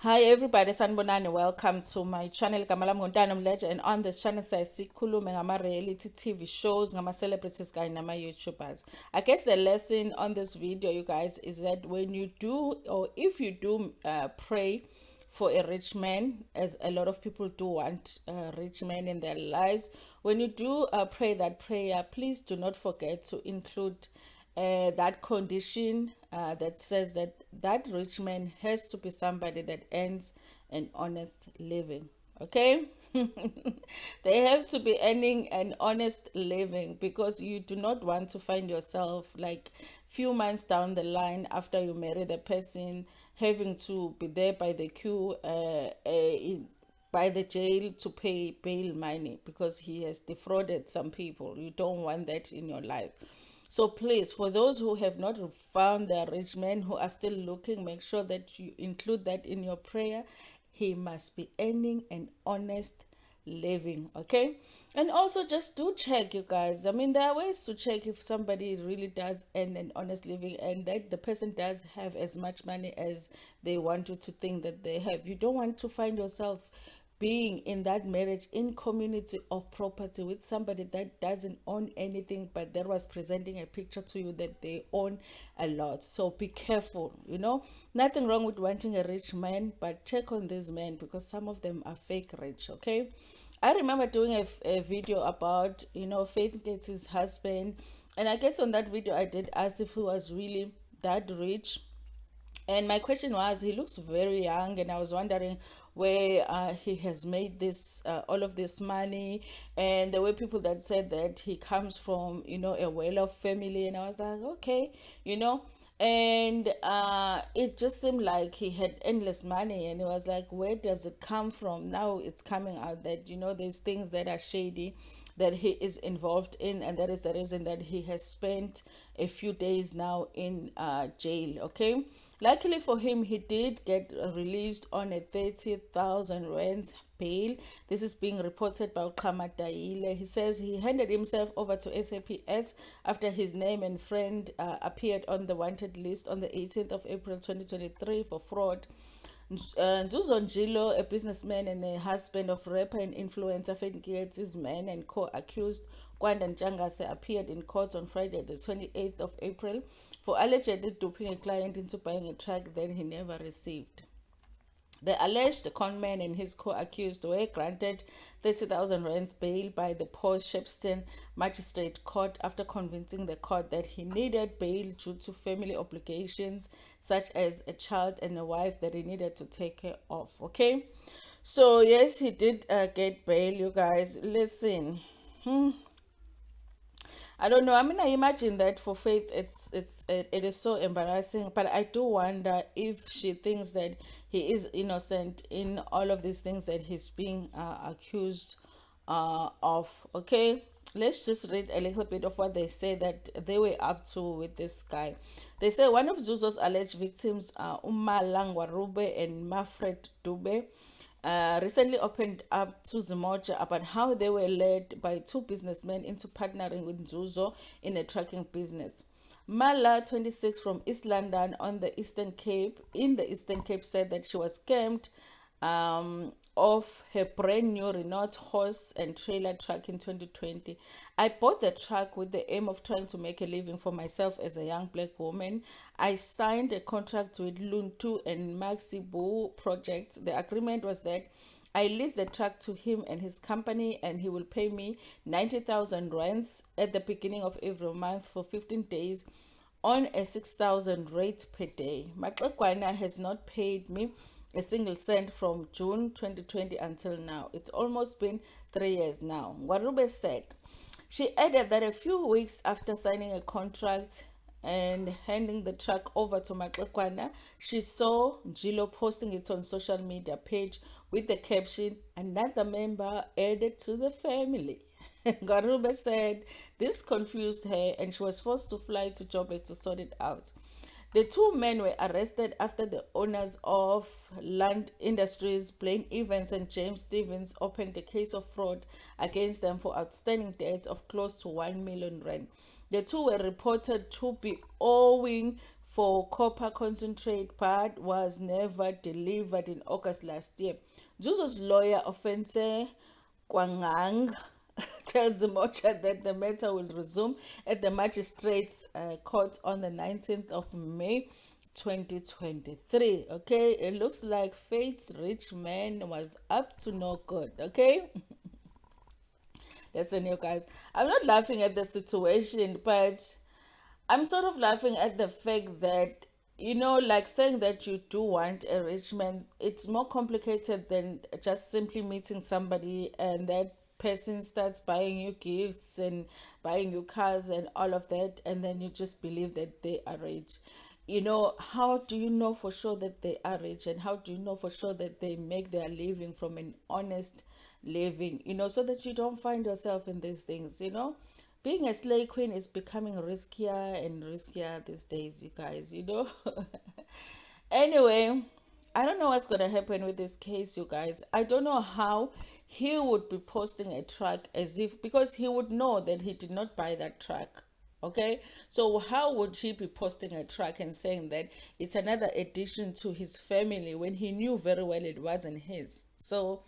Hi everybody, sanibonani. Welcome to my channel. Igama lami Mdletshe, and on this channel sikhulume ngama-reality TV shows, ngama-celebrities kanye nama-YouTubers. I guess the lesson on this video, you guys, is that when you do, or if you do pray for a rich man, as a lot of people do want rich men in their lives, when you do pray that prayer, please do not forget to include that condition that says that that rich man has to be somebody that earns an honest living. Okay. They have to be earning an honest living, because you do not want to find yourself like few months down the line after you marry the person having to be there by the queue by the jail to pay bail money because he has defrauded some people. You don't want that in your life. So please, for those who have not found their rich man, who are still looking, make sure that you include that in your prayer. He must be earning an honest living. Okay. And also just do check, you guys. I mean, there are ways to check if somebody really does earn an honest living and that the person does have as much money as they want you to think that they have. You don't want to find yourself being in that marriage in community of property with somebody that doesn't own anything, but that was presenting a picture to you that they own a lot. So be careful. Nothing wrong with wanting a rich man, but check on these men, because some of them are fake rich. Okay. I remember doing a video about Faith Gates' husband, and I guess on that video I did ask if he was really that rich. And my question was, he looks very young, and I was wondering where he has made this all of this money. And there were people that said that he comes from a well-off family, and I was like, okay, you know. And it just seemed like he had endless money, and it was like, where does it come from? Now it's coming out that there's things that are shady that he is involved in, and that is the reason that he has spent a few days now in jail. Okay. Luckily for him, he did get released on a 30,000 rands bail. This is being reported by Kamadaile. He says he handed himself over to SAPS after his name and friend appeared on the wanted list on the 18th of April 2023 for fraud. Nzuzo Njilo, a businessman and a husband of rapper and influencer Fenki's man and co-accused Kwanda Ntshangase, appeared in court on Friday, the 28th of April, for allegedly duping a client into buying a truck that he never received. The alleged conman and his co-accused were granted 30,000 rands bail by the Port Shepstone Magistrate Court after convincing the court that he needed bail due to family obligations such as a child and a wife that he needed to take care of. Okay, so yes, he did get bail, you guys. Listen. I don't know. I mean, I imagine that for Faith, it is so embarrassing. But I do wonder if she thinks that he is innocent in all of these things that he's being accused of. Okay, let's just read a little bit of what they say that they were up to with this guy. They say one of Zuzo's alleged victims, Umalangwa Rube and Mafred Dube, recently opened up to Zimoja about how they were led by two businessmen into partnering with Nzuzo in a trucking business. Mala, 26, from East London in the Eastern Cape, said that she was scammed of her brand new Renault horse and trailer truck in 2020. I bought the truck with the aim of trying to make a living for myself as a young black woman. I signed a contract with Luntu and Maxibu Projects. The agreement was that I leased the truck to him and his company, and he will pay me 90,000 rands at the beginning of every month for 15 days on a 6,000 rate per day. Maxekwana has not paid me a single cent from June 2020 until now. It's almost been 3 years now. Warube said. She added that a few weeks after signing a contract and handing the truck over to Maxekwana, she saw Njilo posting it on social media page with the caption, "Another member added to the family." Garube said this confused her and she was forced to fly to Joburg to sort it out. The two men were arrested after the owners of Land Industries, Blaine Evans and James Stevens, opened a case of fraud against them for outstanding debts of close to 1 million rand. The two were reported to be owing for copper concentrate but was never delivered in August last year. Nzuzo's lawyer, Offense Kwangang, tells Mocha that the matter will resume at the magistrates court on the 19th of May 2023. Okay, it looks like Fate's rich man was up to no good. Okay. Listen, you guys, I'm not laughing at the situation, but I'm sort of laughing at the fact that, like saying that you do want a rich man, it's more complicated than just simply meeting somebody and that person starts buying you gifts and buying you cars and all of that, and then you just believe that they are rich. How do you know for sure that they are rich, and how do you know for sure that they make their living from an honest living, so that you don't find yourself in these things. Being a slay queen is becoming riskier and riskier these days, you guys. Anyway, I don't know what's going to happen with this case, you guys. I don't know how he would be posting a truck as if, because he would know that he did not buy that truck. Okay, so how would he be posting a truck and saying that it's another addition to his family when he knew very well it wasn't his? So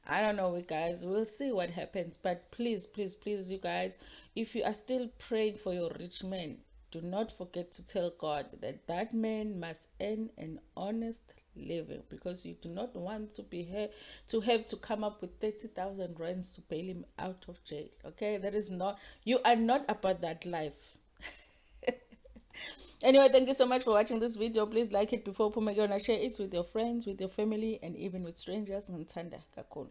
I don't know, you guys. We'll see what happens. But please, please, please, you guys, if you are still praying for your rich man, do not forget to tell God that that man must earn an honest living, because you do not want to be here to have to come up with 30,000 rands to bail him out of jail. Okay, that is not, you are not about that life. Anyway, thank you so much for watching this video. Please like it before Pumegona, share it with your friends, with your family, and even with strangers. Ntanda kakhulu.